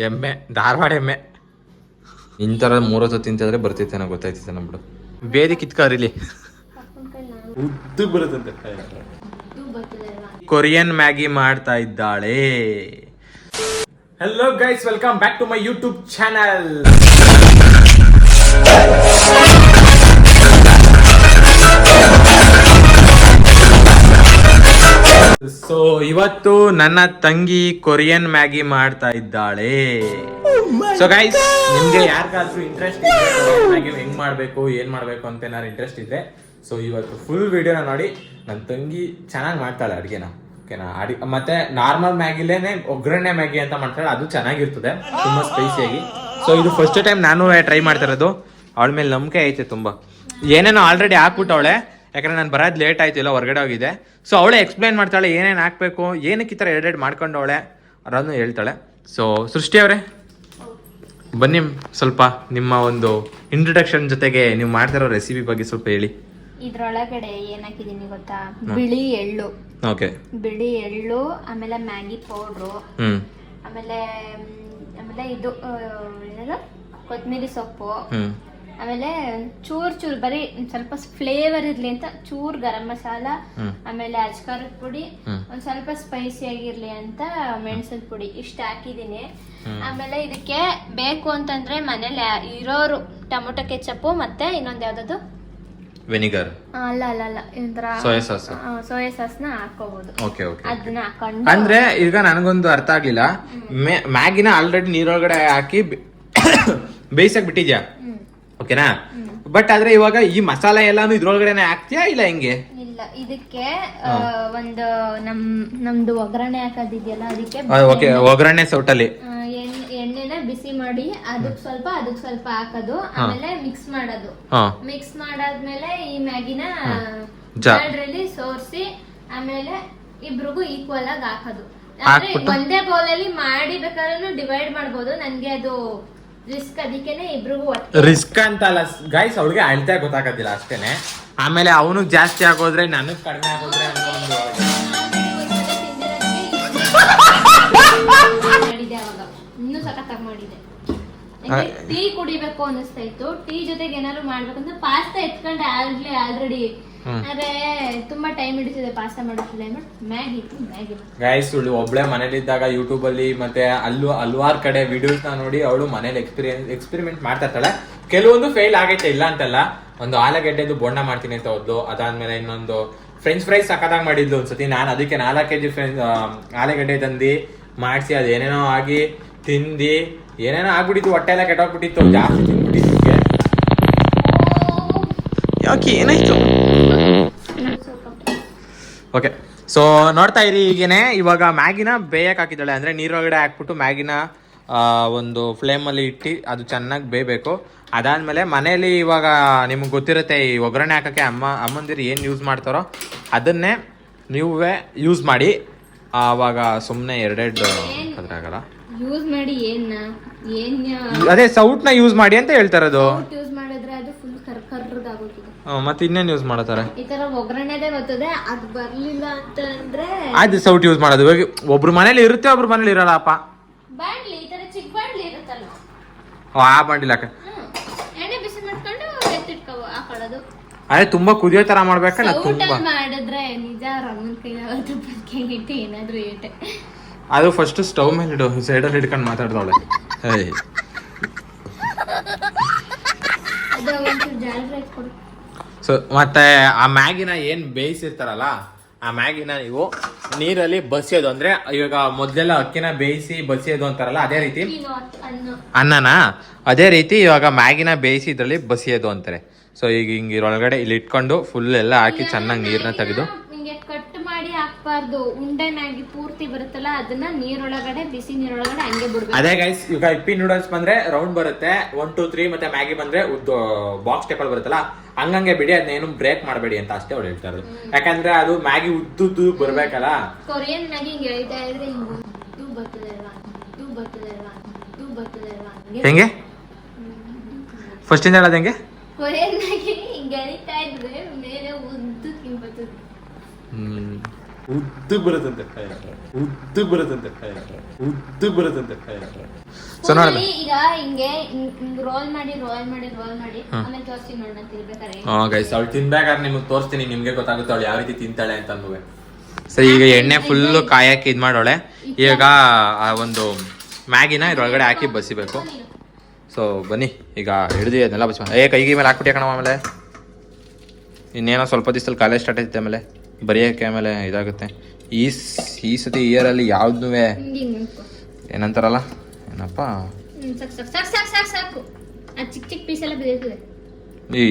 ಎಮ್ಮೆ, ಧಾರವಾಡ ಎಮ್ಮೆ. ಇಂಥರ 3 ಹೊತ್ತು ತಿಂತಿದ್ರೆ ಬರ್ತಿತ್ತೆ ನಾ ಗೊತ್ತಾಯ್ತಿತ್ತೆ ನಮ್ಬಿಡು. ಬೇದಿ ಕಿತ್ಕರಿಲಿ ಉದ್ದು ಬರುತ್ತಂತೆ. ಕೊರಿಯನ್ ಮ್ಯಾಗಿ ಮಾಡ್ತಾ ಇದ್ದಾಳೆ. Hello guys, welcome back to my YouTube channel. So ಇವತ್ತು ನನ್ನ ತಂಗಿ ಕೊರಿಯನ್ ಮ್ಯಾಗಿ ಮಾಡ್ತಾ ಇದ್ದಾಳೆ. ಸೊ ಗೈಸ್, ನಿಮ್ಗೆ ಯಾರಿಗಾದ್ರೂ ಇಂಟ್ರೆಸ್ಟ್ ಇದೆ ಮ್ಯಾಗಿ ಹೆಂಗ್ ಮಾಡ್ಬೇಕು ಏನ್ ಮಾಡ್ಬೇಕು ಅಂತ ಏನಾದ್ರು ಇಂಟ್ರೆಸ್ಟ್ ಇದೆ, ಸೊ ಇವತ್ತು ಫುಲ್ ವಿಡಿಯೋನ ನೋಡಿ. ನನ್ನ ತಂಗಿ ಚೆನ್ನಾಗಿ ಮಾಡ್ತಾಳೆ ಅಡ್ಗೆನ, ಓಕೆನಾ. ಮತ್ತೆ ನಾರ್ಮಲ್ ಮ್ಯಾಗಿಲೇನೆ ಒಗ್ಗರಣೆ ಮ್ಯಾಗಿ ಅಂತ ಮಾಡ್ತಾಳೆ, ಅದು ಚೆನ್ನಾಗಿರ್ತದೆ ತುಂಬಾ ಸ್ಪೈಸಿಯಾಗಿ. ಸೊ ಇದು ಫಸ್ಟ್ ಟೈಮ್ ನಾನು ಟ್ರೈ ಮಾಡ್ತಾ ಇರೋದು. ಅವಳ ಮೇಲೆ ನಂಬಿಕೆ ಐತೆ ತುಂಬಾ. ಏನೇನೋ ಆಲ್ರೆಡಿ ಹಾಕ್ಬಿಟ್ಟವಳೆ, ಯಾಕಂದ್ರೆ ನಾನು ಬರೋದು ಲೇಟ್ ಆಯ್ತು, ಇಲ್ಲ ಹೊರಗಡೆ ಹೋಗಿದೆ. ಸೊ ಅವಳೇ ಎಕ್ಸ್ಪ್ಲೈನ್ ಮಾಡ್ತಾಳೆ ಏನೇನು ಹಾಕ್ಬೇಕು, ಏನಕ್ಕೆ ಈ ಥರ ಎರಡೆರಡು ಮಾಡ್ಕೊಂಡವಳೆ ಅದನ್ನು ಹೇಳ್ತಾಳೆ. ಸೊ ಸೃಷ್ಟಿ ಅವರೇ ಬನ್ನಿ, ಸ್ವಲ್ಪ ನಿಮ್ಮ ಒಂದು ಇಂಟ್ರೊಡಕ್ಷನ್ ಜೊತೆಗೆ ನೀವು ಮಾಡ್ತಿರೋ ರೆಸಿಪಿ ಬಗ್ಗೆ ಸ್ವಲ್ಪ ಹೇಳಿ. ಇದ್ರೊಳಗಡೆ ಏನ್ ಹಾಕಿದೀನಿ ಗೊತ್ತಾ? ಬಿಳಿ ಎಳ್ಳು, ಓಕೆ, ಬಿಳಿ ಎಳ್ಳು, ಆಮೇಲೆ ಮ್ಯಾಗಿ ಪೌಡ್ರು, ಆಮೇಲೆ ಇದು ಕೊತ್ತಂಬರಿ ಸೊಪ್ಪು, ಆಮೇಲೆ ಚೂರ್ ಬರೀ ಸ್ವಲ್ಪ ಫ್ಲೇವರ್ ಇರ್ಲಿ ಅಂತ ಚೂರ್ ಗರಂ ಮಸಾಲ, ಆಮೇಲೆ ಅಜ್ಕಾರದ ಪುಡಿ, ಒಂದ್ ಸ್ವಲ್ಪ ಸ್ಪೈಸಿ ಆಗಿರ್ಲಿ ಅಂತ ಮೆಣಸಿನ ಪುಡಿ, ಇಷ್ಟ ಹಾಕಿದೀನಿ. ಆಮೇಲೆ ಇದಕ್ಕೆ ಬೇಕು ಅಂತಂದ್ರೆ ಮನೇಲಿ ಇರೋರು ಟೊಮೊಟೊ ಕೆಚಪ್ ಮತ್ತೆ ಇನ್ನೊಂದ್ ಯಾವ್ದದು ವಿನಿಗರ್, ಅಲ್ಲ ಸೋಯಾ ಸಾಸ್ ನ ಹಾಕೋಬಹುದು. ಅದನ್ನ ಹಾಕೊಂಡು ಅಂದ್ರೆ ಈಗ ನನಗೊಂದು ಅರ್ಥ ಆಗ್ಲಿಲ್ಲ, ಮ್ಯಾಗಿನ ಆಲ್ರೆಡಿ ನೀರೊಳಗಡೆ ಹಾಕಿ ಬೇಯಿಸಕ್ ಬಿಟ್ಟಿದ್ಯಾ, ಓಕೆನಾ. ಬಟ್ ಆದ್ರೆ ಇವಾಗ ಈ ಮಸಾಲೆ ಎಲ್ಲಾನು ಇದ್ರೊಳಗಡೆನೆ ಹಾಕ್ತಿಯಾ ಇಲ್ಲ ಹೆಂಗೆ? ಇಲ್ಲ, ಇದಕ್ಕೆ ಒಂದು ನಮ್ದು ಒಗ್ಗರಣೆ ಹಾಕೋದಿದೆಯಲ್ಲ, ಅದಕ್ಕೆ ಒಗ್ಗರಣೆ ಸೌಟಲ್ಲಿ ಎಣ್ಣೆನ ಬಿಸಿ ಮಾಡಿ ಅದಕ್ ಸ್ವಲ್ಪ ಹಾಕೋದು, ಆಮೇಲೆ ಮಿಕ್ಸ್ ಮಾಡೋದು. ಮಿಕ್ಸ್ ಮಾಡಾದ್ಮೇಲೆ ಈ ಮ್ಯಾಗಿನ ಜಾಡ್ರಲ್ಲಿ ಸೋರ್ಸಿ ಆಮೇಲೆ ಇಬ್ರಿಗೂ ಈಕ್ವಲ್ ಆಗಿ ಹಾಕೋದು. ಅಂದ್ರೆ ಒಂದೇ ಬೌಲ್ ಅಲ್ಲಿ ಮಾಡಿ ಬೇಕಾದ್ರೂ ಡಿವೈಡ್ ಮಾಡ್ಬೋದು. ನನ್ಗೆ ಅದು ರಿಸ್ಕ್, ಅದಕ್ಕೇನೆ ಇಬ್ರಿಗೂ ರಿಸ್ಕ್ ಅಂತ ಅಲ್ಲ ಗೈಸ್, ಅವ್ಳಿಗೆ ಅಳ್ತಾ ಗೊತ್ತಾಗೋದಿಲ್ಲ ಅಷ್ಟೇನೆ. ಆಮೇಲೆ ಅವನು ಜಾಸ್ತಿ ಆಗೋದ್ರೆ ನನಗ್ ಕಡಿಮೆ ಆಗೋದ್ರೆ ಮಾಡಿದೆ. ಅವಾಗ ಇನ್ನೂ ಸಖತ್ತಾಗಿ ಮಾಡಿದೆ. ಟೀ ಕುಡಿಬೇಕು ಅನಿಸ್ತಾ ಇತ್ತು, ಟೀ ಜೊತೆಗೆ ಏನಾದ್ರು ಮಾಡ್ಬೇಕಂತ ಪಾಸ್ತಾ ಎತ್ಕೊಂಡೆ ಆಲ್ರೆಡಿ. ಆದ್ರೆ ತುಂಬಾ ಟೈಮ್ ಹಿಡಿತಿದೆ ಪಾಸ್ತಾ ಮಾಡೋದಿಲ್ಲ. ಮ್ಯಾಗಿ ಗೈಸ್, ಒಬ್ಳೆ ಮನೇಲಿದ್ದಾಗ ಯೂಟ್ಯೂಬ್ ಅಲ್ಲಿ ಮತ್ತೆ ಹಲ್ವಾರು ಕಡೆ ವಿಡಿಯೋಸ್ ನೋಡಿ ಅವಳು ಮನೇಲಿ ಎಕ್ಸ್ಪೆರಿಮೆಂಟ್ ಮಾಡ್ತಾ ಇರ್ತಾಳೆ. ಕೆಲವೊಂದು ಫೇಲ್ ಆಗೈತೆ, ಇಲ್ಲ ಅಂತಲ್ಲ. ಒಂದು ಆಲೂಗಡ್ಡೆದು ಬೋಂಡ ಮಾಡ್ತೀನಿ ಅಂತ ಹೋದ್ಲು, ಅದಾದ್ಮೇಲೆ ಇನ್ನೊಂದು ಫ್ರೆಂಚ್ ಫ್ರೈಸ್ ಸಖತ್ತಾಗಿ ಮಾಡಿದ್ಲು ಒಂದ್ಸತಿ. ನಾನು ಅದಕ್ಕೆ 4 kg ಆಲೂಗಡ್ಡೆ ತಂದು ಮಾಡಿಸಿ ಅದೇನೇನೋ ಆಗಿ ತಿಂದಿ ಏನೇನೋ ಆಗ್ಬಿಟ್ಟಿತ್ತು, ಹೊಟ್ಟೆ ಎಲ್ಲ ಕೆಟ್ಟೋಗ್ಬಿಟ್ಟಿತ್ತು, ಜಾಸ್ತಿ ತಿಂದ್ಬಿಟ್ಟಿದ್ದಕ್ಕೆ. ಯಾಕೆ ಏನಾಯ್ತು? ಓಕೆ, ಸೊ ನೋಡ್ತಾ ಇರಿ. ಈಗೇನೆ ಇವಾಗ ಮ್ಯಾಗಿನ ಬೇಯಕ್ಕೆ ಹಾಕಿದ್ದಾಳೆ, ಅಂದ್ರೆ ನೀರೊಳಗಡೆ ಹಾಕ್ಬಿಟ್ಟು ಮ್ಯಾಗಿನ ಒಂದು ಫ್ಲೇಮಲ್ಲಿ ಇಟ್ಟು ಅದು ಚೆನ್ನಾಗಿ ಬೇಯಬೇಕು. ಅದಾದ್ಮೇಲೆ ಮನೇಲಿ ಇವಾಗ ನಿಮ್ಗೆ ಗೊತ್ತಿರುತ್ತೆ, ಈ ಒಗ್ಗರಣೆ ಹಾಕಕ್ಕೆ ಅಮ್ಮಂದಿರು ಏನು ಯೂಸ್ ಮಾಡ್ತಾರೋ ಅದನ್ನೇ ನೀವೇ ಯೂಸ್ ಮಾಡಿ. ಆವಾಗ ಸುಮ್ಮನೆ ಎರಡೆರಡು ಅದ್ರಾಗಲ್ಲ ಯೂಸ್ ಮಾಡಿ. ಅದೇ ಸೌಟ್ನ ಯೂಸ್ ಮಾಡಿ ಅಂತ ಹೇಳ್ತಾರದು. ಯೂಸ್ ಮಾಡಿದ್ರೆ ಅದು ಫುಲ್ ಕರ್ಕರ್ರದಾಗುತ್ತೆ. ಮತ್ತೆ ಇನ್ನೇನು ಯೂಸ್ ಮಾಡ್ತಾರೆ? ಈ ತರ ಒಗ್ಗರಣೆದೇ ಬರ್ತದೆ, ಅದು ಬರ್ಲಿಲ್ಲ ಅಂತಂದ್ರೆ ಅದು ಸೌಟ್ ಯೂಸ್ ಮಾಡೋದು. ಇವಾಗ ಒಬ್ರು ಮನೇಲಿ ಇರುತ್ತೆ, ಒಬ್ರು ಮನೇಲಿ ಇರಲ್ಲಪ್ಪ. ಬಾಣ್ಲಿ, ಈ ತರ ಚಿಕ್ಕ ಬಾಣ್ಲಿ ಇರುತ್ತಲ್ಲ, ಆ ಬಾಣ್ಲಿ ಹಾಕ ಎಣ್ಣೆ ಬಿಸಿ ಮಾಡ್ಕೊಂಡು ಎತ್ತಿಟ್ಕೋ ಹಾಕೊಳ್ಳೋದು. ಅದೇ ತುಂಬಾ ಕುದಿಯೋ ತರ ಮಾಡ್ಬೇಕಲ್ಲ. ತುಂಬಾ ಮಾಡಿದ್ರೆ ನಿಜ ರಮನ್ ಕೈ ಇಟ್ಟು ಏನಾದ್ರು ಏಟೆ. ಅದು ಫಸ್ಟ್ ಸ್ಟವ್ ಮೇಲೆ ಇಡು, ಸೈಡಲ್ಲಿ ಇಟ್ಕೊಂಡು ಮಾತಾಡ್ದವಳೆ. ಸೊ ಮತ್ತೆ ಆ ಮ್ಯಾಗಿನ ಏನ್ ಬೇಯಿಸಿರ್ತಾರಲ್ಲ, ಆ ಮ್ಯಾಗಿನ ನೀವು ನೀರಲ್ಲಿ ಬಸಿಯೋದು. ಅಂದ್ರೆ ಇವಾಗ ಮೊದ್ಲೆಲ್ಲ ಅಕ್ಕಿನ ಬೇಯಿಸಿ ಬಸಿಯೋದು ಅಂತಾರಲ್ಲ, ಅದೇ ರೀತಿ ಅನ್ನನ ಅದೇ ರೀತಿ ಇವಾಗ ಮ್ಯಾಗಿನ ಬೇಯಿಸಿ ಇದ್ರಲ್ಲಿ ಬಸಿಯೋದು ಅಂತಾರೆ. ಸೊ ಈಗ ಹಿಂಗಿರೊಳಗಡೆ ಇಲ್ಲಿ ಇಟ್ಕೊಂಡು ಫುಲ್ ಎಲ್ಲ ಹಾಕಿ ಚೆನ್ನಾಗಿ ನೀರನ್ನ ತೆಗೆದು ಕಟ್ ಮಾಡಿ ಹಾಕ್ಬಾರ್ದು. ಉಂಡೆ ಮ್ಯಾಗಿ ಪೂರ್ತಿ ಬರುತ್ತಲ್ಲ, ಅದನ್ನ ನೀರೊಳಗಡೆ ಬಿಸಿ ನೀರೊಳಗಡೆ ಹಂಗೆ ಬಿಡ್ಬೇಕು. ಅದೇ ಗೈಸ್, ಈಗ ಇಪ್ಪಿ ನೂಡಲ್ಸ್ ಬಂದ್ರೆ ರೌಂಡ್ ಬರುತ್ತೆ 1 2 3, ಮತ್ತೆ ಮ್ಯಾಗಿ ಬಂದ್ರೆ ಬಾಕ್ಸ್ ಟೈಪಲ್ಲಿ ಬರುತ್ತಲ್ಲ, ಹಂಗಂಗೆ ಬಿಡಿ, ಅದನ್ನೇನು ಬ್ರೇಕ್ ಮಾಡಬೇಡಿ ಅಂತ ಅಷ್ಟೇ ಅವ್ರು ಹೇಳ್ತಾರೆ. ಯಾಕಂದ್ರೆ ಅದು ಮ್ಯಾಗಿ ಉದ್ದು ಬರ್ಬೇಕಲ್ಲ. ಕೊರಿಯನ್ ಮ್ಯಾಗಿ ಹಿಂಗೆ ಹೇಳ್ತಾ ಇದ್ರೆ ಹೆಂಗೆ ಫಸ್ಟ್ ಇಂದ ಹೇಳೋದು ಹೆಂಗೆ? ಕೊರಿಯನ್ ಮ್ಯಾಗಿ ಹಿಂಗೆ ಎಳಿತಾ ಇದ್ರೆ ಮೇಲೆ ಉದ್ದು ಉದ್ದು ಬರುತ್ತಂತೆ ಉದ್ದು ಬರುತ್ತಂತೆ ಉದ್ದು ಬರುತ್ತಂತೆ. ಸೊ ನೋಡೋಣ ಈಗ ಹಿಂಗೆ ರೋಲ್ ಮಾಡಿ ಆಮೇಲೆ ತೋರಿಸ್ತೀನಿ ನೋಡೋಣ ತಿನ್ಬೇಕಾರೆ. ಗೈಸ್ ಅವಳು ತಿನ್ಬೇಕಾದ್ರೆ ನಿಮ್ಗೆ ತೋರಿಸ್ತೀನಿ, ನಿಮ್ಗೆ ಗೊತ್ತಾಗುತ್ತೆ ಅವಳು ಯಾವ ರೀತಿ ತಿಂತಾಳೆ ಅಂತ ಅನ್ನುವೆ. ಸರಿ ಈಗ ಎಣ್ಣೆ ಫುಲ್ಲು ಕಾಯಕ್ಕೆ ಇದು ಮಾಡೋಳೆ. ಈಗ ಆ ಒಂದು ಮ್ಯಾಗಿನ ಇದ್ರೊಳಗಡೆ ಹಾಕಿ ಬಸಿಬೇಕು. ಸೊ ಬನ್ನಿ ಈಗ ಹಿಡಿದು ಅದನ್ನೆಲ್ಲ ಬಸ್ ಕೈಗೆ ಮೇಲೆ ಹಾಕ್ಬಿಟ್ಟು ಕಣವ. ಆಮೇಲೆ ಇನ್ನೇನೋ ಸ್ವಲ್ಪ ದಿವಸದಲ್ಲಿ ಕಾಲೇಜ್ ಸ್ಟಾರ್ಟ್ ಆಯ್ತು, ಆಮೇಲೆ ಬರೆಯೋಕ್ಕೆ ಆಮೇಲೆ ಇದಾಗುತ್ತೆ. ಈ ಸತಿ ಇಯರಲ್ಲಿ ಯಾವ್ದು ಏನಂತಾರಲ್ಲ ಏನಪ್ಪ ಸಾಕು ಚಿಕ್ಕ ಚಿಕ್ಕ ಪೀಸ್ ಎಲ್ಲ ಬಿದ್ದಿರ್ತದೆ. ಈ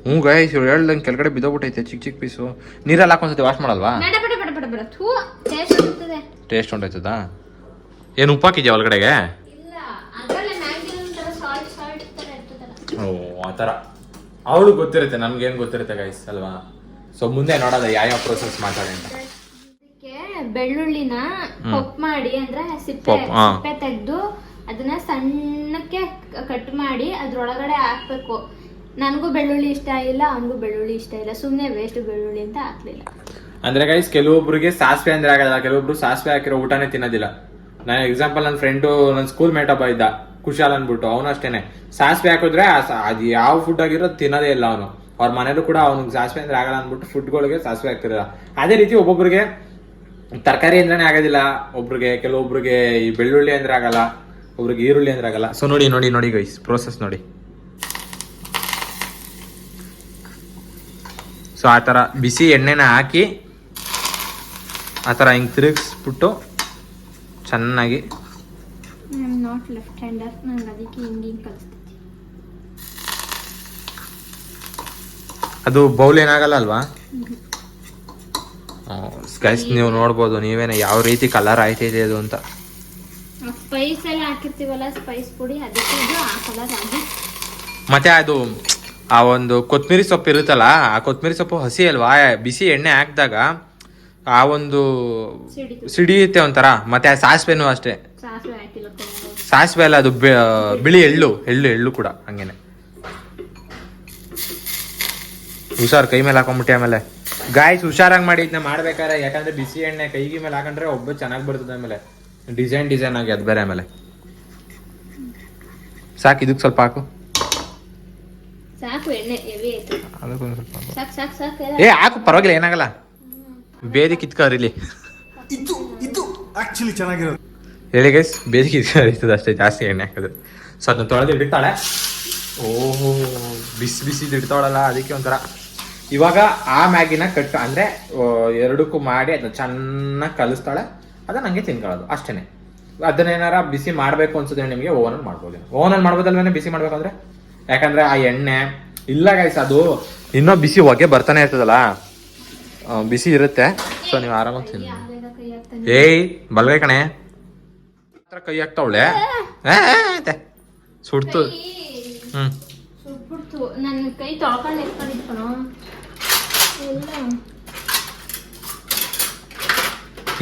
ಹ್ಞೂ ಗೈಸ್ ಇವ್ರು ಹೇಳ್ದಂಗೆ ಕೆಳಗಡೆ ಬಿದ್ದೋಗ್ಬಿಟ್ಟೈತೆ ಚಿಕ್ಕ ಚಿಕ್ಕ ಪೀಸು. ನೀರಲ್ಲಿ ಹಾಕೊಂಡ್ಸತಿ ವಾಶ್ ಮಾಡಲ್ವಾ? ಟೇಸ್ಟ್ ಹೊಂಟೈತದ? ಏನು ಉಪ್ಪು ಹಾಕಿದ್ಯಾ ಒಳಗಡೆಗೆ? ಓ ಆ ಥರ ಅವಳು ಗೊತ್ತಿರುತ್ತೆ, ನಮ್ಗೇನು ಗೊತ್ತಿರುತ್ತೆ ಗೈಸ್ ಅಲ್ವಾ? ಸೊ ಮುಂದೆ ನೋಡೋದ ಯಾವ ಪ್ರೊಸೆಸ್ ಮಾತಾಡಿ ಅಂತ. ಬೆಳ್ಳುಳ್ಳಿನ ಪೊಪ್ ಮಾಡಿ ಅಂದ್ರೆ ಸಿಪ್ಪೆ ತೆಗೆದು ಅದನ್ನ ಸಣ್ಣಕ್ಕೆ ಕಟ್ ಮಾಡಿ ಅದ್ರೊಳಗಡೆ ಹಾಕ್ಬೇಕು. ನನಗೂ ಬೆಳ್ಳುಳ್ಳಿ ಇಷ್ಟ ಇಲ್ಲ, ಅವನಿಗೂ ಬೆಳ್ಳುಳ್ಳಿ ಇಷ್ಟ ಇಲ್ಲ, ಸುಮ್ನೆ ವೇಸ್ಟ್ ಬೆಳ್ಳುಳ್ಳಿ ಅಂತ ಹಾಕ್ಲಿಲ್ಲ. ಅಂದ್ರೆ ಗೈಸ್ ಕೆಲವೊಬ್ರಿಗೆ ಸಾಸಿವೆ ಅಂದ್ರೆ ಆಗಲ್ಲ, ಕೆಲವೊಬ್ರು ಸಾಸಿವೆ ಹಾಕಿರೋ ಊಟನೇ ತಿನ್ನೋದಿಲ್ಲ. ನಾನು ಎಕ್ಸಾಂಪಲ್ ನನ್ನ ಫ್ರೆಂಡು ನನ್ನ ಸ್ಕೂಲ್ ಮೇಟ್ ಒಬ್ಬ ಇದ್ದ ಕುಶಾಲ್ ಅನ್ಬಿಟ್ಟು, ಅವನು ಅಷ್ಟೇನೆ ಸಾಸಿವೆ ಹಾಕಿದ್ರೆ ಅದು ಯಾವ ಫುಡ್ ಆಗಿರೋದು ತಿನ್ನೋದೇ ಇಲ್ಲ ಅವನು. ಅವ್ರ ಮನೇಲೂ ಕೂಡ ಅವ್ನಿಗೆ ಸಾಸಿವೆ ಅಂದ್ರೆ ಆಗಲ್ಲ ಅಂದ್ಬಿಟ್ಟು ಫುಡ್ಗಳಿಗೆ ಸಾಸಿವೆ ಹಾಕ್ತಿರಲ್ಲ. ಅದೇ ರೀತಿ ಒಬ್ಬೊಬ್ರಿಗೆ ತರಕಾರಿ ಅಂದ್ರೇನೆ ಆಗೋದಿಲ್ಲ, ಒಬ್ರಿಗೆ ಕೆಲವೊಬ್ರಿಗೆ ಈ ಬೆಳ್ಳುಳ್ಳಿ ಅಂದ್ರೆ ಆಗಲ್ಲ, ಒಬ್ರಿಗೆ ಈರುಳ್ಳಿ ಅಂದ್ರೆ ಆಗಲ್ಲ. ಸೊ ನೋಡಿ ನೋಡಿ ನೋಡಿ ಗೈಸ್ ಪ್ರೋಸೆಸ್ ನೋಡಿ. ಸೊ ಆ ಥರ ಬಿಸಿ ಎಣ್ಣೆನ ಹಾಕಿ ಆ ಥರ ಹಿಂಗೆ ತಿರುಗಿಸ್ಬಿಟ್ಟು ಚೆನ್ನಾಗಿ. ನಾಟ್ ಲೆಫ್ಟ್ ಹ್ಯಾಂಡರ್, ನಂಗೆ ಅದಕ್ಕೆ ಹಿಂಗೆ ಕಲಿಸ್ತೀನಿ. ಅದು ಬೌಲ್ ಏನಾಗಲ್ಲ ಅಲ್ವಾ ಗೈಸ್? ನೀವು ನೋಡ್ಬೋದು ನೀವೇನೆ ಯಾವ ರೀತಿ ಕಲರ್ ಆಯ್ತಿದೆ ಅದು ಅಂತ. ಸ್ಪೈಸ್ ಎಲ್ಲ ಹಾಕಿರ್ತೀವಲ್ಲ, ಸ್ಪೈಸ್ ಪುಡಿ, ಅದಕ್ಕೆ ಇದು ಆ ಕಲರ್ ಆಗಿ. ಮತ್ತೆ ಅದು ಆ ಒಂದು ಕೊತ್ತಂಬರಿ ಸೊಪ್ಪು ಇರುತ್ತಲ್ಲ, ಆ ಕೊತ್ತಂಬರಿ ಸೊಪ್ಪು ಹಸಿ ಅಲ್ವಾ, ಬಿಸಿ ಎಣ್ಣೆ ಹಾಕಿದಾಗ ಆ ಒಂದು ಸಿಡಿಯುತ್ತೆ ಒಂಥರ. ಮತ್ತೆ ಆ ಸಾಸಿವೆನೂ ಅಷ್ಟೇ, ಸಾಸಿವೆ ಅಲ್ಲ ಅದು ಬಿಳಿ ಎಳ್ಳು ಎಳ್ಳು ಎಳ್ಳು ಕೂಡ ಹಂಗೇನೆ. ಹುಷಾರ್ ಕೈ ಮೇಲೆ ಹಾಕೊಂಡ್ಬಿಟ್ಟೆ. ಆಮೇಲೆ ಗಾಯ್ಸ್ ಹುಷಾರಾಗಿ ಮಾಡಿ ಇದನ್ನ ಮಾಡ್ಬೇಕಾರೆ, ಯಾಕಂದ್ರೆ ಬಿಸಿ ಎಣ್ಣೆ ಕೈಗೆ ಮೇಲೆ ಹಾಕೊಂಡ್ರೆ ಒಬ್ಬ ಚೆನ್ನಾಗಿ ಬರ್ತದೆ. ಆಮೇಲೆ ಡಿಸೈನ್ ಆಗಿ ಅದು ಬೇರೆ. ಆಮೇಲೆ ಸಾಕು, ಇದಕ್ಕೆ ಸ್ವಲ್ಪ ಹಾಕು. ಸಾಕು ಎಣ್ಣೆ ಹೆವಿ ಆಯ್ತು. ಅದಕ್ಕೊಂದು ಸ್ವಲ್ಪ ಸಾಕು ಸಾಕು ಸಾಕು. ಏ ಹಾಕು ಪರವಾಗಿಲ್ಲ, ಏನಾಗಲ್ಲ. ಬೇದಿ ಕಿತ್ಕರಿಲಿ. ಇದು ಆಕ್ಚುಲಿ ಚೆನ್ನಾಗಿರೋದು ಹೇಳಿ ಗೈಸ್, ಬೇದಿ ಕಿತ್ಕರಿತದೆ ಅಷ್ಟೇ, ಜಾಸ್ತಿ ಎಣ್ಣೆ ಹಾಕಿದ್ರೆ. ಸೊ ಅದನ್ನ ತೊಳೆದು ಇಡ್ತಾಳೆ. ಓಹೋ ಬಿಸಿ ಬಿಸಿ ಇಡ್ತಾವಳಲ್ಲ, ಅದಕ್ಕೆ ಒಂಥರ. ಇವಾಗ ಆ ಮ್ಯಾಗಿನ ಕಟ್ ಅಂದ್ರೆ ಎರಡಕ್ಕೂ ಮಾಡಿ ಅದನ್ನ ಚೆನ್ನಾಗಿ ಕಲಿಸ್ತಾಳೆ. ಅದನ್ನ ಹಂಗೆ ತಿನ್ಕೊಳ್ಳೋದು ಅಷ್ಟೇನೆ. ಅದನ್ನೇನಾರ ಬಿಸಿ ಮಾಡಬೇಕು ಅನ್ಸಿದ್ರೆ ನಿಮಗೆ ಓವನಲ್ಲಿ ಮಾಡ್ಬೋದು. ಓವನಲ್ಲಿ ಮಾಡ್ಬೋದಲ್ವೇನೆ ಬಿಸಿ ಮಾಡ್ಬೇಕಂದ್ರೆ, ಯಾಕಂದ್ರೆ ಆ ಎಣ್ಣೆ ಇಲ್ಲ ಗೈಸ್, ಅದು ಇನ್ನೂ ಬಿಸಿ ಹೊಗೆ ಬರ್ತಾನೆ ಇರ್ತದಲ್ಲ, ಬಿಸಿ ಇರುತ್ತೆ. ಸೊ ನೀವು ಆರಾಮಾಗಿ ತಿನ್ನಿ. ಏಯ್ ಬಲ್ಗೈ ಕಣೆ ಕೈ ಹಾಕ್ತಾವಳೆ, ಸುಡ್ತು. ನನ್ನ ಕೈ ತೊಳ್ಕೊಂಡು ಎತ್ಕೊಂಡಿಟ್ಕೊಳೋ.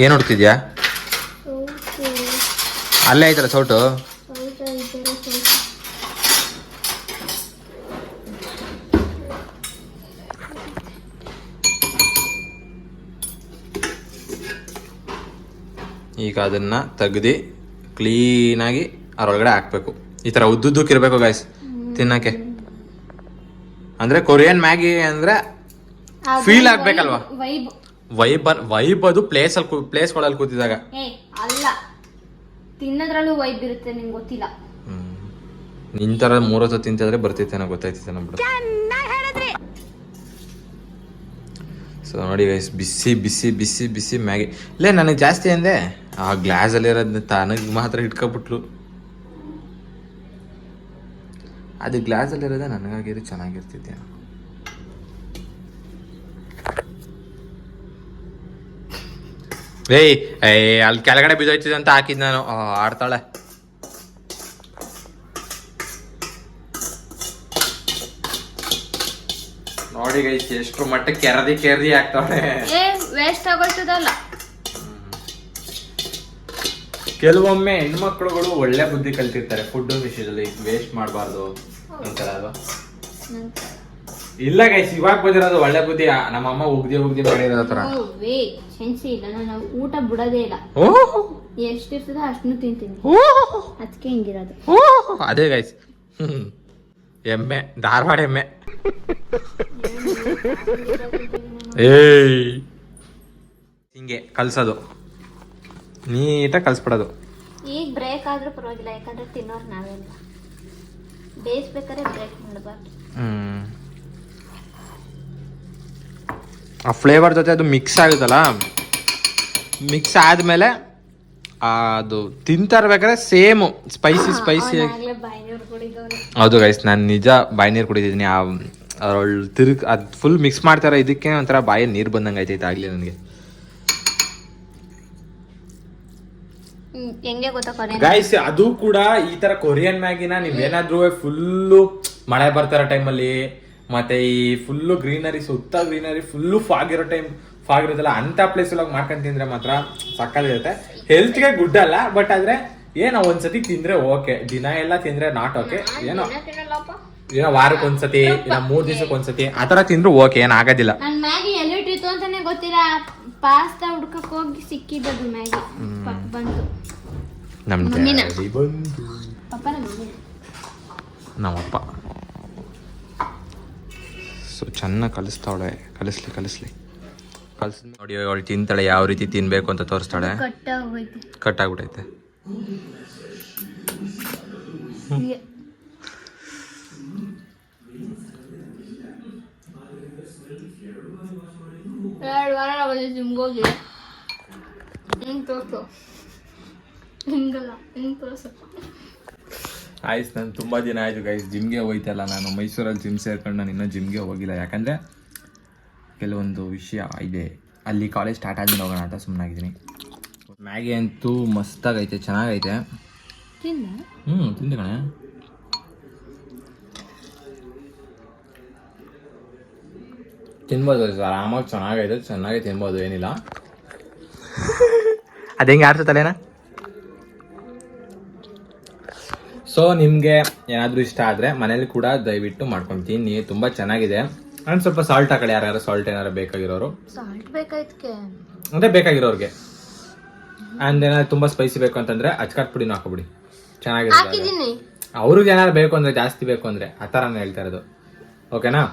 ಏನ್ ನೋಡ್ತಿದ್ಯಾ? ಅಲ್ಲೇ ಐತಲ್ಲ ಸೌಟು. ಈಗ ಅದನ್ನ ತೆಗ್ದು ಕ್ಲೀನಾಗಿ ಅದ್ರೊಳಗಡೆ ಹಾಕ್ಬೇಕು. ಈ ತರ ಉದ್ದುದ್ದಕ್ಕಿರ್ಬೇಕು ಗೈಸ್ ತಿನ್ನಕ್ಕೆ. ಅಂದ್ರೆ ಕೊರಿಯನ್ ಮ್ಯಾಗಿ ಅಂದ್ರೆ ಫೀಲ್ ಆಗ್ಬೇಕಲ್ವಾ? ವೈಬ್ ಅದು ಪ್ಲೇಸ್ಗಳಲ್ಲಿ ಕೂತಿದಾಗ ಅಲ್ಲ, ತಿನ್ನೋದ್ರಲ್ಲೂ ವೈಬ್ ಇರುತ್ತೆ. ನಿಂಗೆ ಗೊತ್ತಿಲ್ಲ, ನಿನ್ ತರ 3 ಹೊತ್ತು ತಿಂತಿದ್ರೆ ಬರ್ತಿತ್ತೇನೋ, ಗೊತ್ತಾಯ್ತಿತ್ತೇನೋ ಬಿಡು. ಸೊ ನೋಡಿ ಗೈಸ್, ಬಿಸಿ ಬಿಸಿ ಬಿಸಿ ಬಿಸಿ ಮ್ಯಾಗಿ. ಇಲ್ಲೇ ನನಗೆ ಜಾಸ್ತಿ ಅಂದೆ ಆ ಗ್ಲಾಸಲ್ಲಿ ಇರೋದನ್ನ ತನಗೆ ಮಾತ್ರ ಇಟ್ಕೊಬಿಟ್ಲು. ಅದು ಗ್ಲಾಸಲ್ಲಿರೋದೇ ನನಗಾಗಿರೋ ಚೆನ್ನಾಗಿರ್ತಿದ್ದೆ. ಏಯ್ ಅಲ್ಲಿ ಕೆಳಗಡೆ ಬಿದ್ದೋಯ್ತಿದೆ ಅಂತ ಹಾಕಿದ್ ನಾನು. ಆಡ್ತಾಳೆ. ನೋಡಿ ಗೈಸ್ ಎಷ್ಟು ಮಟ್ಟಕ್ಕೆ ಕೆರದಿ ಆಗ್ತಾಳೆ. ವೇಸ್ಟ್ ಆಗೋಯ್ತದಲ್ಲ. ಕೆಲವೊಮ್ಮೆ ಹೆಣ್ಮಕ್ಳುಗಳು ಒಳ್ಳೆ ಬುದ್ಧಿ ಕಲ್ತಿರ್ತಾರೆ ಫುಡ್ ವಿಷಯದಲ್ಲಿ, ವೇಸ್ಟ್ ಮಾಡಬಾರ್ದು ಅಂತಾರ ಅಲ್ವಾ? ಇಲ್ಲ ಗೈಸ್, ಇವಾಗ ಬಂದಿರೋದು ಒಳ್ಳೆ ಬುದ್ಧಿ. ನಮ್ಮಮ್ಮ ಉಗ್ದಿ ಮಾಡಿರೋ ತರ. ವೇ ಸೆನ್ಸಿ ಇಲ್ಲ, ನಾನು ಊಟ ಬಿಡೋದೇ ಇಲ್ಲ. ಓ ಎಷ್ಟಿರ್ತದ ಅಷ್ಟನ್ನು ತಿಂತೀನಿ, ಅದಕ್ಕೆ ಹಿಂಗಿರೋದು. ಅದೇ ಗೈಸ್, ಎಮ್ಮೆ, ಧಾರವಾಡ ಎಮ್ಮೆ. ಏಯ್ ಹಿಂಗೆ ಕಲ್ಸೋದು, ನೀಟಾಗಿ ಕಲ್ಸ್ಬಿಡೋದು. ಈಗ ಬ್ರೇಕ್ ಆದ್ರೂ ಪರವಾಗಿಲ್ಲ, ಯಾಕಂದ್ರೆ ತಿನ್ನೋರು ನಾವೆಲ್ಲ. ಬೇಯಿಸ್ಬೇಕಾದ್ರೆ ಬ್ರೇಕ್ ಮಾಡಬಾರ್ದು. ಆ ಫ್ಲೇವರ್ ಜೊತೆ ಅದು ಮಿಕ್ಸ್ ಆಗುತ್ತಲ್ಲ, ಮಿಕ್ಸ್ ಆದ್ಮೇಲೆ ಅದು ತಿಂತಾ ಇರ್ಬೇಕಾದ್ರೆ ಸೇಮ್ ಸ್ಪೈಸಿ ಆಗ್ಲೇ ಬಾಯಿನವ್ರು ಕುಡಿದವ್ರು. ಹೌದು ಗೈಸ್, ನಾನು ನಿಜ ಬಾಯಿ ನೀರು ಕುಡಿದಿದ್ದೀನಿ. ತಿರುಗಿ ಅದು ಫುಲ್ ಮಿಕ್ಸ್ ಮಾಡ್ತಾರ, ಇದಕ್ಕೆ ಒಂಥರ ಬಾಯಲ್ಲಿ ನೀರು ಬಂದಂಗೆ ಆಯ್ತೈತೆ ಆಗಲಿ ನನಗೆ. ಹೆಂಗೆ ಗೊತ್ತಾ ಕೊರಿಯನ್ ಗೈಸ್, ಅದು ಕೂಡ ಈ ತರ ಕೊರಿಯನ್ ಮ್ಯಾಗಿನ ನೀವೇನಾದ್ರೂ ಫುಲ್ಲು ಮಳೆ ಬರ್ತಾರ ಟೈಮಲ್ಲಿ, ಮತ್ತೆ ಈ ಫುಲ್ಲು ಗ್ರೀನರಿ, ಸುತ್ತ ಗ್ರೀನರಿ, ಫುಲ್ಲು ಫಾಗ್ ಇರುತ್ತಲ್ಲ ಅಂತ ಪ್ಲೇಸ್ ಒಳಗೆ ಮಾಡ್ಕೊಂಡ್ ತಿಂದ್ರೆ ಮಾತ್ರ ಸಕ್ಕತ್ತಿರುತ್ತೆ. ಹೆಲ್ತ್ಗೆ ಗುಡ್ ಅಲ್ಲ, ಬಟ್ ಆದ್ರೆ ಏನೋ ಒಂದ್ಸತಿ ತಿಂದ್ರೆ ಓಕೆ, ದಿನ ಎಲ್ಲ ತಿಂದ್ರೆ ನಾಟ್ ಓಕೆ. ಏನೋ ವಾರಕ್ಕೆ ಒಂದ್ಸತಿ, ಇಲ್ಲ 3 ದಿವಸಕ್ಕೆ ಒಂದ್ಸತಿ ಆತರ ತಿಂದ್ರು ಓಕೆ, ಏನ್ ಆಗೋದಿಲ್ಲ. ನನ್ ಮ್ಯಾಗಿ ಎಲ್ಲಿಟ್ಟಿತ್ತು ಅಂತಾನೆ ಗೊತ್ತಿಲ್ಲ, ಪಾಸ್ತಾ ಹುಡ್ಕಕ್ ಹೋಗಿ ಸಿಕ್ಕಿದ್ದದು ಮ್ಯಾಗಿ. ಬಂತು ನಮ್ ಮಮ್ಮಿನ? ಡ್ಯಾಡಿ ಬಂದು, ಪಪ್ಪನ ಮಮ್ಮಿ. ನಮ್ಮಪ್ಪ ಸೊ ಚೆನ್ನಾಗಿ ಕಲಿಸ್ತಾವಳೆ. ಕಲಿಸ್ಲಿ ಕಲಿಸ್ ನೋಡಿ, ಅವಳು ತಿಂತಾಳೆ, ಯಾವ ರೀತಿ ತಿನ್ಬೇಕು ಅಂತ ತೋರಿಸ್ತಾಳೆ. ಕಟ್ಟಾಗೋಯ್ತು, ಕಟ್ಟಾಗ್ಬಿಟ್ಟೈತೆ. ಹಿಂಗೆ. 2 ವಾರ ಆಗೋದು ಜಿಮ್ಗೆ ಹೋಗಿ. ಹಿಂಗೆ ತೋರ್ಸು, ಹಿಂಗಲ್ಲ, ಹಿಂಗೆ ತೋರ್ಸು. ಆಯ್ತು, ನಾನು ತುಂಬ ದಿನ ಆಯಿತು ಗೈಸ್ ಜಿಮ್ಗೆ ಹೋಯ್ತಲ್ಲ. ನಾನು ಮೈಸೂರಲ್ಲಿ ಜಿಮ್ ಸೇರ್ಕೊಂಡು ನಾನು ಇನ್ನೂ ಜಿಮ್ಗೆ ಹೋಗಿಲ್ಲ, ಯಾಕಂದರೆ ಕೆಲವೊಂದು ವಿಷಯ ಇದೆ. ಅಲ್ಲಿ ಕಾಲೇಜ್ ಸ್ಟಾರ್ಟ್ ಆದ್ಮೇಲೆ ಹೋಗೋಣ ಅಂತ ಸುಮ್ಮನಾಗಿದ್ದೀನಿ. ಮ್ಯಾಗಿ ಅಂತೂ ಮಸ್ತಾಗೈತೆ, ಚೆನ್ನಾಗೈತೆ. ತಿಂದೆ ಕಣೆ. ತಿನ್ಬೋದು ಆರಾಮಾಗಿ, ಚೆನ್ನಾಗಿ ತಿನ್ಬೋದು, ಏನಿಲ್ಲ. ಅದು ಹೆಂಗೆ ಆಡ್ಸತ್ತಲ್ಲೇನ. ಸೊ ನಿಮಗೆ ಏನಾದರೂ ಇಷ್ಟ ಆದರೆ ಮನೇಲಿ ಕೂಡ ದಯವಿಟ್ಟು ಮಾಡ್ಕೊಂಡು ತಿನ್ನಿ, ತುಂಬ ಚೆನ್ನಾಗಿದೆ. ಆ್ಯಂಡ್ ಸ್ವಲ್ಪ ಸಾಲ್ಟ್ ಹಾಕೊಳ್ಳಿ, ಯಾರು ಸಾಲ್ಟ್ ಏನಾರು ಬೇಕಾಗಿರೋರು. ಸಾಲ್ಟ್ ಬೇಕಾಯ್ತಕ್ಕೆ ಅಂದರೆ ಬೇಕಾಗಿರೋರಿಗೆ. ಆ್ಯಂಡ್ ಏನಾದ್ರು ತುಂಬ ಸ್ಪೈಸಿ ಬೇಕು ಅಂತಂದರೆ ಅಚ್ಕಾಟ್ ಪುಡಿನೂ ಹಾಕೊಬಿಡಿ, ಚೆನ್ನಾಗಿರುತ್ತೆ. ಹಾಕಿದ್ದೀನಿ. ಅವ್ರಿಗೆ ಏನಾದ್ರು ಬೇಕು ಅಂದರೆ, ಜಾಸ್ತಿ ಬೇಕು ಅಂದರೆ ಆ ಥರ ನಾನು ಹೇಳ್ತಾ ಇರೋದು, ಓಕೆನಾ.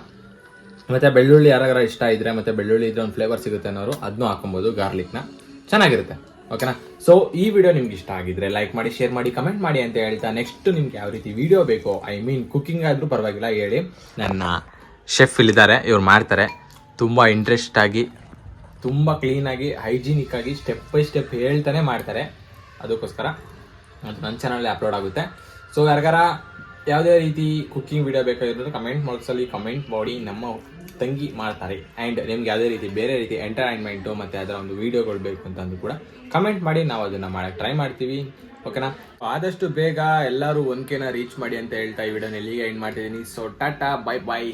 ಮತ್ತು ಬೆಳ್ಳುಳ್ಳಿ ಯಾರಾಗಾರ ಇಷ್ಟ ಇದ್ದರೆ, ಮತ್ತು ಬೆಳ್ಳುಳ್ಳಿ ಇದ್ರೆ ಒಂದು ಫ್ಲೇವರ್ ಸಿಗುತ್ತೆ ಅನ್ನೋರು ಅದನ್ನೂ ಹಾಕೊಬೋದು, ಗಾರ್ಲಿಕ್ನ, ಚೆನ್ನಾಗಿರುತ್ತೆ, ಓಕೆನಾ. ಸೊ ಈ ವಿಡಿಯೋ ನಿಮ್ಗೆ ಇಷ್ಟ ಆಗಿದ್ರೆ ಲೈಕ್ ಮಾಡಿ, ಶೇರ್ ಮಾಡಿ, ಕಮೆಂಟ್ ಮಾಡಿ ಅಂತ ಹೇಳ್ತಾ, ನೆಕ್ಸ್ಟ್ ನಿಮ್ಗೆ ಯಾವ ರೀತಿ ವಿಡಿಯೋ ಬೇಕೋ, ಐ ಮೀನ್ ಕುಕ್ಕಿಂಗ್ ಆದರೂ ಪರವಾಗಿಲ್ಲ ಹೇಳಿ. ನನ್ನ ಶೆಫ್ ಇಲ್ಲಿದ್ದಾರೆ, ಇವ್ರು ಮಾಡ್ತಾರೆ ತುಂಬ ಇಂಟ್ರೆಸ್ಟ್ ಆಗಿ, ತುಂಬ ಕ್ಲೀನಾಗಿ, ಹೈಜೀನಿಕ್ ಆಗಿ, ಸ್ಟೆಪ್ ಬೈ ಸ್ಟೆಪ್ ಹೇಳ್ತಾನೆ ಮಾಡ್ತಾರೆ. ಅದಕ್ಕೋಸ್ಕರ ಅದು ನನ್ನ ಚಾನಲಲ್ಲಿ ಅಪ್ಲೋಡ್ ಆಗುತ್ತೆ. ಸೊ ಯಾರಿಗಾರ ಯಾವುದೇ ರೀತಿ ಕುಕ್ಕಿಂಗ್ ವಿಡಿಯೋ ಬೇಕಾಗಿರೋದು ಕಮೆಂಟ್ ಬಾಕ್ಸಲ್ಲಿ ಕಮೆಂಟ್ ಮಾಡಿ, ನಮ್ಮ ತಂಗಿ ಮಾಡ್ತಾರೆ. ಆ್ಯಂಡ್ ನಿಮ್ಗೆ ಯಾವುದೇ ರೀತಿ ಬೇರೆ ರೀತಿ ಎಂಟರ್ಟೈನ್ಮೆಂಟು ಮತ್ತು ಅದರ ಒಂದು ವೀಡಿಯೋಗಳು ಬೇಕು ಅಂತಂದು ಕೂಡ ಕಮೆಂಟ್ ಮಾಡಿ, ನಾವು ಅದನ್ನು ಮಾಡೋಕ್ಕೆ ಟ್ರೈ ಮಾಡ್ತೀವಿ, ಓಕೆನಾ. ಆದಷ್ಟು ಬೇಗ ಎಲ್ಲರೂ 1K ರೀಚ್ ಮಾಡಿ ಅಂತ ಹೇಳ್ತಾ ಈ ವಿಡಿಯೋನ ಇಲ್ಲಿಗೆ ಎಂಡ್ ಮಾಡ್ತಿದ್ದೀನಿ. ಸೊ ಟಾಟಾ, ಬೈ ಬಾಯ್.